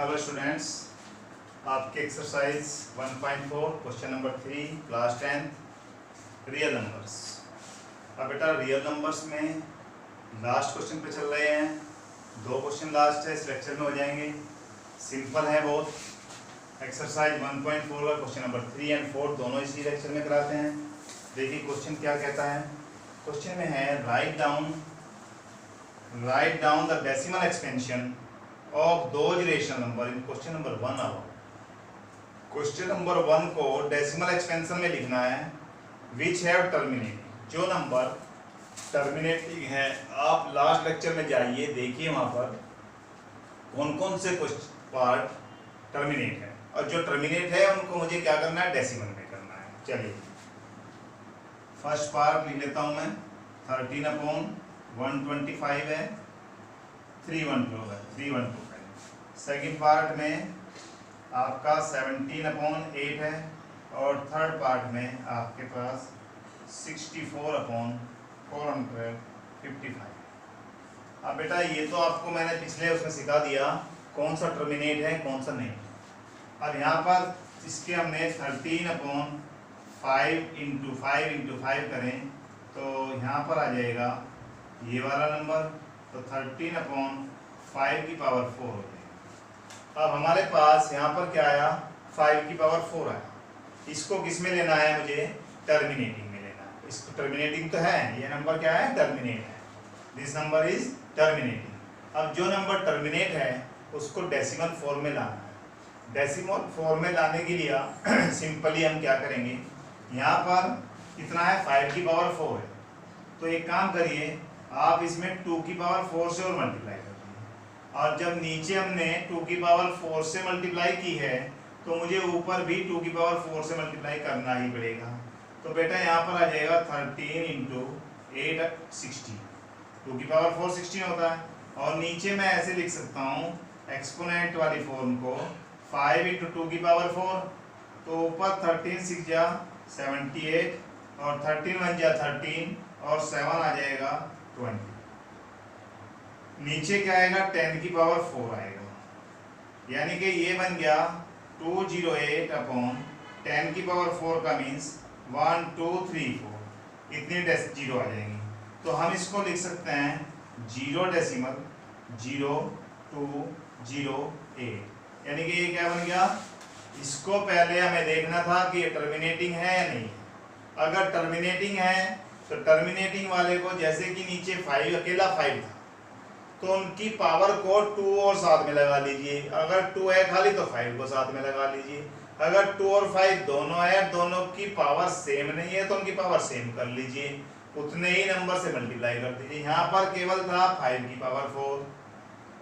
Hello students, आपके exercise 1.4 question number 3 class 10 real numbers. अब बेटा रियल नंबर्स में लास्ट क्वेश्चन पे चल रहे हैं। 2 क्वेश्चन लास्ट है, इस लेक्चर में हो जाएंगे। सिंपल है बहुत। एक्सरसाइज 1.4 का क्वेश्चन नंबर 3 और 4 दोनों इसी लेक्चर में कराते हैं। देखिए क्वेश्चन क्या कहता है। क्वेश्चन में है write down the decimal expansion of those rational number in question number 1 आओ। क्वेश्चन नंबर 1 को डेसिमल एक्सपेंशन में लिखना है विच हैव टर्मिनेटिंग, जो नंबर टर्मिनेटिंग है। आप लास्ट लेक्चर में जाइए, देखिए वहां पर कौन कौन से पार्ट टर्मिनेट है, और जो टर्मिनेट है उनको मुझे क्या करना है, डेसिमल में करना है। चलिए फर्स्ट पार्ट लिख लेता हूं मैं। 13/125 है, 312 है, 312 है। सेकेंड पार्ट में आपका 17/8 है, और थर्ड पार्ट में आपके पास 64/455। अब बेटा ये तो आपको मैंने पिछले उसमें सिखा दिया कौन सा टर्मिनेट है कौन सा नहीं। अब यहाँ पर इसके हमने 13/5 × 5 करें तो यहाँ पर आ जाएगा ये वाला नंबर, तो 13/5 की पावर 4 हो जाएगा। अब हमारे पास यहाँ पर क्या आया, 5 की पावर 4 आया। इसको किस में लेना है, मुझे टर्मिनेटिंग में लेना है। इसको टर्मिनेटिंग तो है, ये नंबर क्या है, टर्मिनेट है। This number is terminating. अब जो नंबर टर्मिनेट है उसको डेसिमल फॉर्म में लाना है। डेसिमल फॉर्म में लाने के लिए सिंपली हम क्या करेंगे, यहाँ पर कितना है, 5 की पावर 4 है। तो एक काम करिए, आप इसमें 2 की पावर 4 से और मल्टीप्लाई कर दीजिए। और जब नीचे हमने 2 की पावर 4 से मल्टीप्लाई की है तो मुझे ऊपर भी 2 की पावर 4 से मल्टीप्लाई करना ही पड़ेगा। तो बेटा यहाँ पर आ जाएगा 13 × 8 60। 2 की पावर 4 16 होता है। और नीचे मैं ऐसे लिख सकता हूँ एक्सपोनेंट वाली फॉर्म को, 5 × 2 की पावर 4, तो ऊपर 13 6 जा 78, और 13 1 जा 13, और 7 आ जाएगा 20। नीचे क्या आएगा, 10 की पावर 4 आएगा। यानी कि ये बन गया 208/10 की पावर 4 का मीन्स 1 2 3 4, इतनी जीरो आ जाएंगी। तो हम इसको लिख सकते हैं 0.0208। यानी कि ये क्या बन गया, इसको पहले हमें देखना था कि ये टर्मिनेटिंग है या नहीं। अगर टर्मिनेटिंग है तो टर्मिनेटिंग वाले को, जैसे कि नीचे 5 अकेला 5 था, तो उनकी पावर को 2 और साथ में लगा लीजिए। अगर 2 है खाली तो 5 को साथ में लगा लीजिए। अगर 2 और 5 दोनों है, दोनों की पावर सेम नहीं है तो उनकी पावर सेम कर लीजिए, उतने ही नंबर से मल्टीप्लाई कर दीजिए। यहाँ पर केवल था 5 की पावर 4,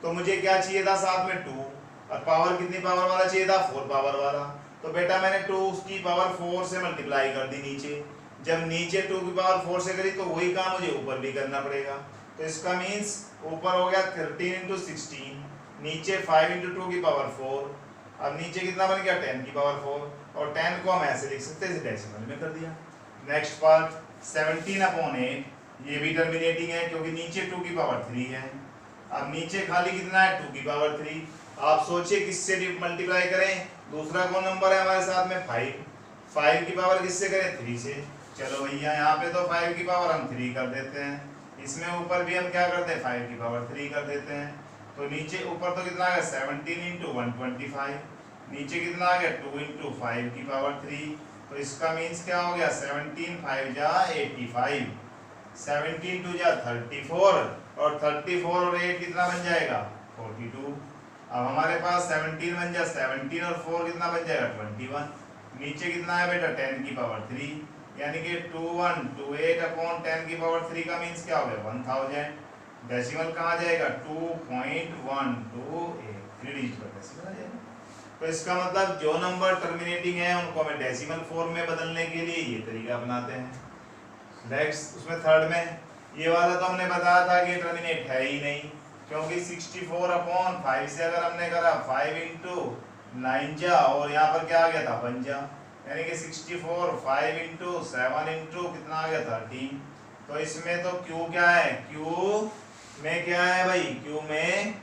तो मुझे क्या चाहिए था, साथ में 2, और पावर कितनी पावर वाला चाहिए था, 4 पावर वाला। तो बेटा मैंने 2 उसकी पावर 4 से मल्टीप्लाई कर दी नीचे। जब नीचे 2 की पावर 4 से करी तो वही काम मुझे ऊपर भी करना पड़ेगा। तो इसका मीन्स ऊपर हो गया 13 × 16, नीचे 5 × 2 की पावर 4, अब नीचे कितना बन गया, 10 की पावर 4, और 10 को हम ऐसे लिख सकते हैं, डेसिमल में कर दिया। नेक्स्ट पार्ट 17/8, ये भी टर्मिनेटिंग है क्योंकि नीचे 2 की पावर 3 है। अब नीचे खाली कितना है, 2 की पावर 3। आप सोचिए किससे मल्टीप्लाई करें, दूसरा कौन नंबर है हमारे साथ में, 5 की पावर किससे करें, 3 से। चलो भैया यहाँ पे तो 5 की पावर हम 3 कर देते हैं, इसमें ऊपर भी हम क्या करते हैं, 5 की पावर 3 कर देते हैं। तो नीचे ऊपर तो कितना आ गया, 17 × 125, नीचे कितना आ गया, 2 × 5 की पावर 3। तो इसका मीन्स क्या हो गया, 17 5 जा 85, 17 2 जा 34, और 34 और 8 कितना बन जाएगा, 42। अब हमारे पास 17 बन जा 17, और 4 कितना बन जाएगा, 21। नीचे कितना है बेटा, 10 की पावर 3, यानी कि 2128/10 की पावर 3 का मीन्स क्या हो गया, 1000। डेसिमल कहाँ जाएगा, 2.128, 3 डिजिट पर डेसिमल आ जाएगा। तो इसका मतलब जो नंबर टर्मिनेटिंग है उनको हमें डेसिमल फॉर्म में बदलने के लिए ये तरीका अपनाते हैं। नेक्स्ट उसमें थर्ड में ये वाला तो हमने बताया था कि टर्मिनेट है ही नहीं, क्योंकि 64/5 से अगर हमने करा 5 × 9 जा, और यहाँ पर क्या आ गया था, 1 जा, यानी कि 64 5 × 7 × कितना आ गया, 13। तो इसमें तो Q क्या है, Q में क्या है भाई, Q में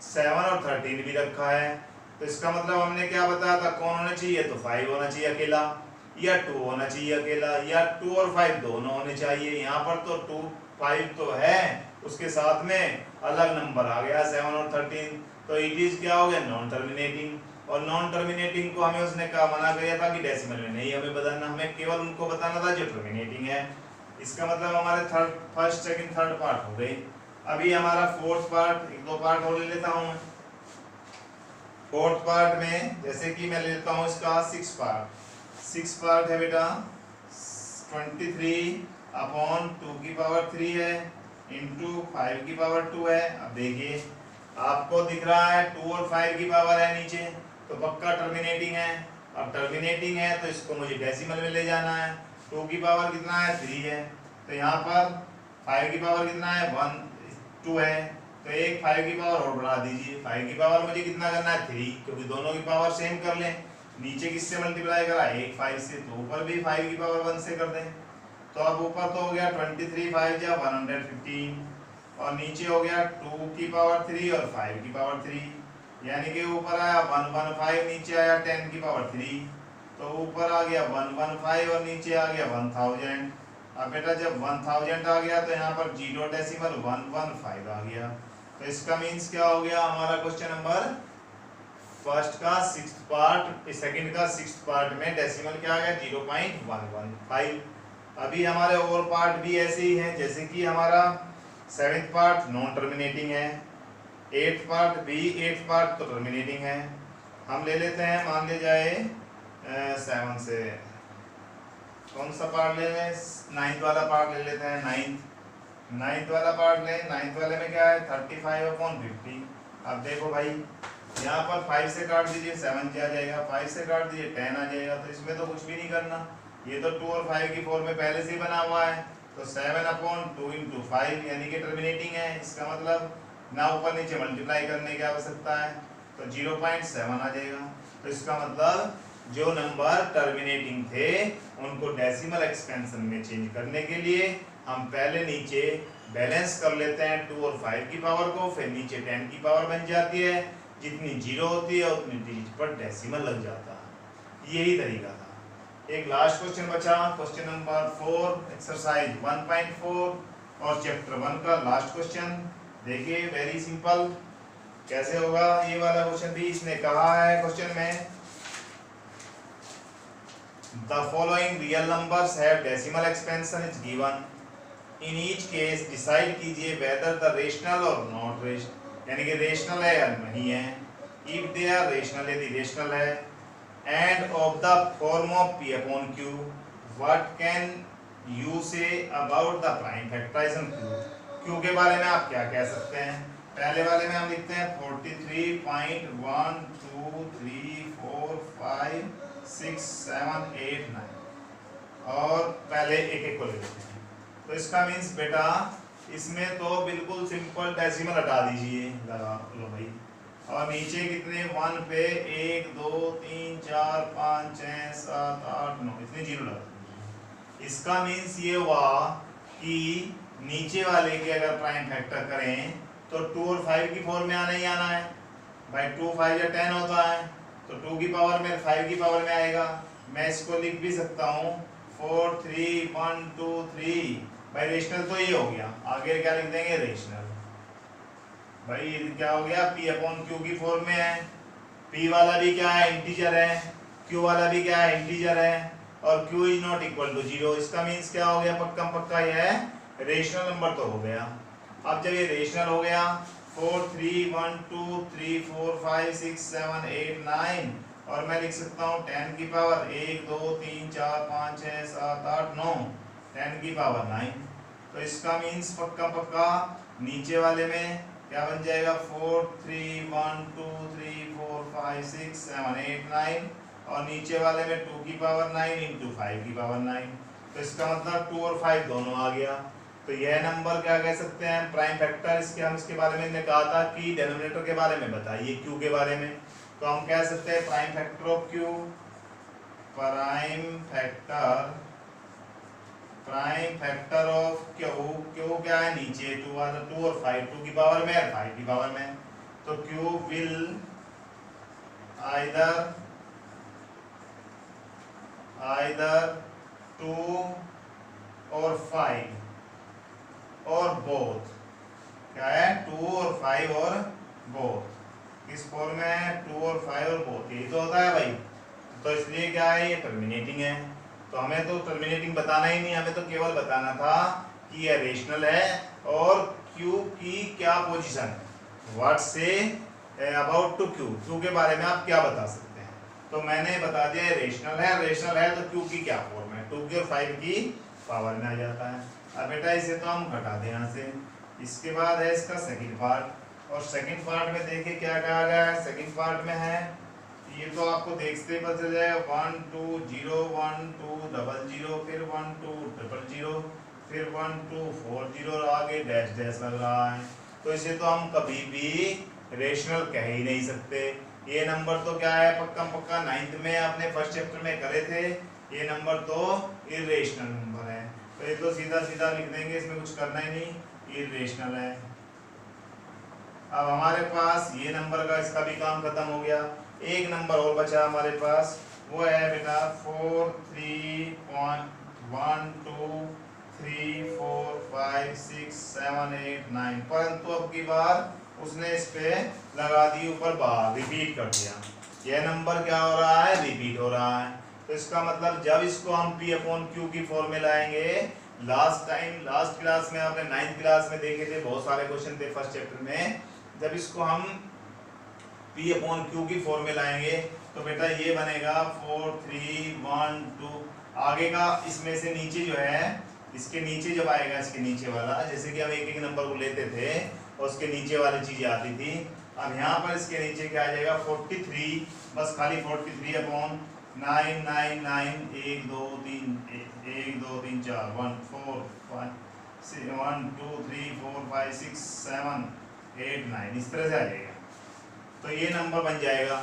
7 और 13 भी रखा है। तो इसका मतलब हमने क्या बताया था, कौन होना चाहिए, तो 5 होना चाहिए अकेला, या 2 होना चाहिए अकेला, या 2 और 5 दोनों होने चाहिए। यहाँ पर तो 2 5 तो है, उसके साथ में अलग नंबर आ गया 7 और 13, तो इट इज क्या हो गया, नॉन टर्मिनेटिंग। और नॉन टर्मिनेटिंग को हमें उसने कहा मना किया था कि डेसिमल में नहीं हमें बताना, हमें केवल उनको बताना था जो टर्मिनेटिंग है। इसका मतलब हमारे फर्स्ट सेकंड थर्ड पार्ट हो गए। अभी हमारा फोर्थ पार्ट, एक दो पार्ट और ले लेता हूँ मैं। फोर्थ पार्ट में जैसे कि मैं ले लेता हूँ इसका 6 पार्ट है बेटा, 23 अपॉन 2 की पावर 3 है इंटू 5 की पावर 2 है। अब देखिए आपको दिख रहा है 2 और 5 की पावर है नीचे, तो पक्का टर्मिनेटिंग है। अब टर्मिनेटिंग है तो इसको मुझे डेसिमल में ले जाना है। 2 की पावर कितना है, 3 है, तो यहाँ पर 5 की पावर कितना है, 2 है, तो एक 5 की पावर और बढ़ा दीजिए। 5 की पावर मुझे कितना करना है, 3, क्योंकि दोनों की पावर सेम कर लें। नीचे किससे मल्टीप्लाई करा, एक 5 से, तो ऊपर भी 5 की पावर 1 से कर दें। तो अब ऊपर तो हो गया 23 5 जा 115, और नीचे हो गया 2 की पावर 3 और 5 की पावर 3, यानी कि ऊपर आया 115, नीचे आया 10 की पावर 3, तो ऊपर आ गया 115 और नीचे आ गया 1000। अब बेटा जब 1000 आ गया तो यहाँ पर 0.115 आ गया। तो इसका मीन्स क्या हो गया, हमारा क्वेश्चन नंबर फर्स्ट का 6th पार्ट, सेकंड का 6th पार्ट में डेसिमल क्या आ गया, 0.115। अभी हमारे और पार्ट भी ऐसे ही हैं, जैसे कि हमारा 7th पार्ट नॉन टर्मिनेटिंग है, 8th पार्ट भी, 8th पार्ट तो टर्मिनेटिंग है। हम ले लेते हैं, मान ले जाए 7 से, कौन सा पार्ट ले लें, 9th वाला पार्ट ले लेते हैं। 9th वाला पार्ट लें, 9th वाले में क्या है, 35/50। अब देखो भाई यहाँ पर 5 से काट दीजिए 7 आ जाएगा, 5 से काट दीजिए 10 आ जाएगा, तो इसमें तो कुछ भी नहीं करना, ये तो 2 और 5 की फॉर्म में पहले से ही बना हुआ है। तो 7/2 × 5 यानी कि टर्मिनेटिंग है। इसका मतलब ना ऊपर नीचे मल्टीप्लाई करने की आवश्यकता है, तो 0.7 आ जाएगा। तो इसका मतलब जो नंबर टर्मिनेटिंग थे उनको डेसिमल एक्सपेंशन में चेंज करने के लिए हम पहले नीचे बैलेंस कर लेते हैं 2 और 5 की पावर को, फिर नीचे 10 की पावर बन जाती है, जितनी जीरो होती है उतनी डिजिट पर डेसिमल लग जाता है। यही तरीका था। एक लास्ट क्वेश्चन बचा, क्वेश्चन नंबर 4 एक्सरसाइज 1.4 और चैप्टर 1 का लास्ट क्वेश्चन। देखिए वेरी सिंपल कैसे होगा ये वाला क्वेश्चन भी। इसने कहा है क्वेश्चन में the following real numbers have decimal expansion is given, in each case decide कीजिए वेदर द रेशनल और नॉट रेशनल, यानी कि रेशनल है या नहीं है। इफ दे आर रेशनल, यदि रेशनल है, and of the form of p upon q, what can you say about the prime factorisation q। q के बारे में आप क्या कह सकते हैं। पहले वाले में हम लिखते हैं 43.1 2 3 4 5 6 7 8 9, और पहले एक एक को ले लेते हैं। तो इसका मीन्स बेटा इसमें तो बिल्कुल सिंपल डेसिमल हटा दीजिए, लगा लो भाई, और नीचे कितने 1 पे 1 2 3 4 5 6 7 8 9 इतने जीरो लगा दीजिए। इसका मीन्स ये हुआ कि नीचे वाले के अगर प्राइम फैक्टर करें तो 2 और 5 की फॉर्म में आना ही आना है भाई। 2 5 या 10 होता है, तो 2 की पावर में 5 की पावर में आएगा। मैं इसको लिख भी सकता हूँ 4 3 1 2 3 भाई। रेशनल तो ये हो गया, आगे क्या लिख देंगे रेशनल भाई। क्या हो गया p अपॉन q की फॉर्म में है। p वाला भी क्या है, इंटीजर है, q वाला भी क्या है, इंटीजर है, और q is not equal to 0। इसका मीन्स क्या हो गया, पक्का पक्का ये है रेशनल नंबर तो हो गया। अब जब ये रेशनल हो गया 4 3 1 2 3 4 5 6 7 8 9, और मैं लिख सकता हूँ 10 की पावर 1 2 3 4 5 6 7 8 9, 10 की पावर 9। तो इसका मीन्स पक्का पक्का नीचे वाले में क्या बन जाएगा 4 3 1 2 3 4 5 6 7 8 9, और नीचे वाले में 2 की पावर 9 इंटू 5 की पावर 9। तो इसका मतलब 2 और 5 दोनों आ गया। तो यह नंबर क्या कह सकते हैं, प्राइम फैक्टर। इसके हम इसके बारे में हमने कहा था कि डिनोमिनेटर के बारे में बताइए q के बारे में, तो हम कह सकते हैं prime factor of q, prime factor of q क्या है नीचे 2 और 5, 2 की पावर में और 5 की पावर में, तो q विल आइदर 2 और 5 और बोथ। क्या है? 2 और 5 और बोथ। किस फॉर्म में है? 2 और 5 और बोथ। यही तो होता है भाई। तो इसलिए क्या है? ये टर्मिनेटिंग है। तो हमें तो टर्मिनेटिंग बताना ही नहीं, हमें तो केवल बताना था कि ये रेशनल है और क्यू की क्या position, what say about to Q, Q के बारे में आप क्या बता सकते हैं। तो मैंने बता दिया रेशनल है, रेशनल है तो क्यू की क्या फॉर्म है, 2 की और 5 की पावर में आ जाता है। अब बेटा इसे तो हम घटा दें यहाँ से। इसके बाद है इसका सेकंड पार्ट, और सेकंड पार्ट में देखिए क्या कहा गया है। सेकंड पार्ट में है, ये तो आपको देखते ही पता चल जाएगा, 1 2 0 1 2 0 0, फिर 1 2 0 0, फिर 1 2 4 0 और आगे डैश डैश लग रहा है। तो इसे तो हम कभी भी रेशनल कह ही नहीं सकते। ये नंबर तो क्या है, पक्का पक्का 9th में अपने फर्स्ट चैप्टर में करे थे, ये नंबर तो इरेशनल नंबर है। तो ये तो सीधा सीधा लिख देंगे, इसमें कुछ करना ही नहीं, इरेशनल है। अब हमारे पास ये नंबर का इसका भी काम खत्म हो गया। एक नंबर और बचा हमारे पास, वो है बेटा 4 3 1 2 3 4 5 6 7 8 9, परंतु अब की बार उसने इस पे लगा दी ऊपर बार, रिपीट कर दिया। यह नंबर क्या हो रहा है? रिपीट हो रहा है। तो इसका मतलब जब इसको हम P/Q की फॉर्म में लाएंगे, लास्ट क्लास में आपने 9th क्लास में देखे थे, बहुत सारे क्वेश्चन थे फर्स्ट चैप्टर में। जब इसको हम P/Q की फॉर्म में लाएंगे तो बेटा ये बनेगा 4 3 1 2, आगे का इसमें से नीचे जो है, इसके नीचे जब आएगा, इसके नीचे वाला, जैसे कि हम एक एक नंबर को लेते थे और उसके नीचे वाली चीजें आती थी। अब यहाँ पर इसके नीचे क्या आ जाएगा? 43, बस खाली 43 अपॉन 9 9 9 1 2 3 1 2 3 4 1 4 5 1 2 3 4 5 6 7 8 9, इस तरह से आ जाएगा। तो ये नंबर बन जाएगा।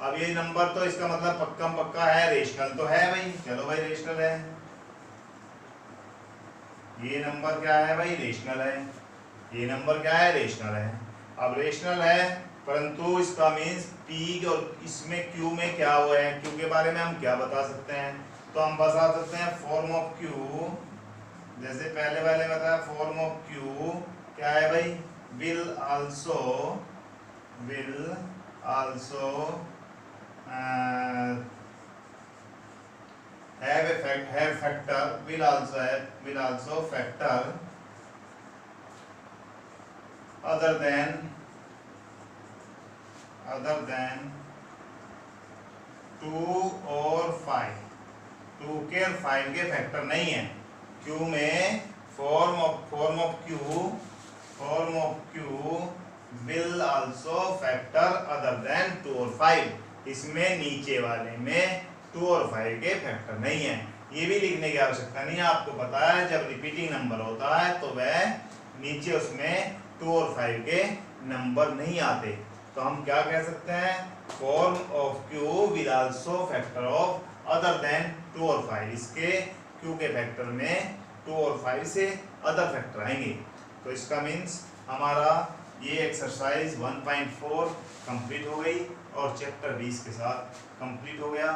अब ये नंबर तो इसका मतलब पक्का पक्का है, रेशनल तो है भाई। चलो भाई रेशनल है, ये नंबर क्या है भाई? रेशनल है। ये नंबर क्या है? रेशनल है। अब रेशनल है परंतु इसका मीन्स P और इसमें Q में क्या हुआ है, Q के बारे में हम क्या बता सकते हैं? तो हम बता सकते हैं फॉर्म ऑफ Q, जैसे पहले वाले बताया, फॉर्म ऑफ Q क्या है भाई? will also have factor, will also factor other than 2 और 5। 2 के और 5 के फैक्टर नहीं है। Q में form of Q will also factor other than 2 और 5। इसमें नीचे वाले में 2 और 5 के फैक्टर नहीं है। ये भी लिखने की आवश्यकता नहीं है, आपको पता है जब रिपीटिंग नंबर होता है तो वह नीचे उसमें 2 और 5 के नंबर नहीं आते। तो हम क्या कह सकते हैं? Form of Q will also factor of other than 2 और 5। इसके Q के फैक्टर में 2 और 5 से अदर फैक्टर आएंगे। तो इसका मीन्स हमारा ये एक्सरसाइज 1.4 कंप्लीट हो गई और चैप्टर 20 के साथ कंप्लीट हो गया।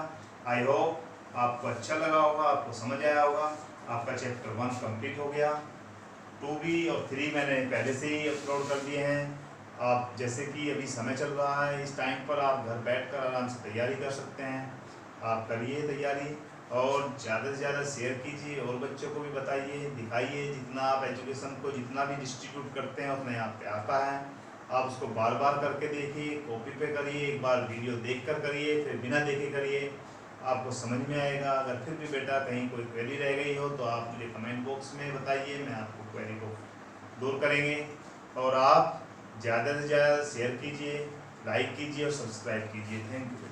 आई होप आपको अच्छा लगा होगा, आपको समझ आया होगा। आपका चैप्टर 1 कंप्लीट हो गया। 2B और 3 मैंने पहले से ही अपलोड कर दिए हैं। आप जैसे कि अभी समय चल रहा है, इस टाइम पर आप घर बैठकर आराम से तैयारी कर सकते हैं। आप करिए तैयारी और ज़्यादा से ज़्यादा शेयर कीजिए और बच्चों को भी बताइए, दिखाइए। जितना आप एजुकेशन को जितना भी डिस्ट्रीब्यूट करते हैं उतना आप पे आता है। आप उसको बार बार करके देखिए, कॉपी पे करिए, एक बार वीडियो देखकर करिए, फिर बिना देखे करिए, आपको समझ में आएगा। अगर फिर भी बेटा कहीं कोई क्वेरी रह गई हो तो आप मुझे कमेंट बॉक्स में बताइए, मैं आपको क्वेरी को दूर करेंगे। और आप ज़्यादा से ज़्यादा शेयर कीजिए, लाइक कीजिए और सब्सक्राइब कीजिए। Thank you.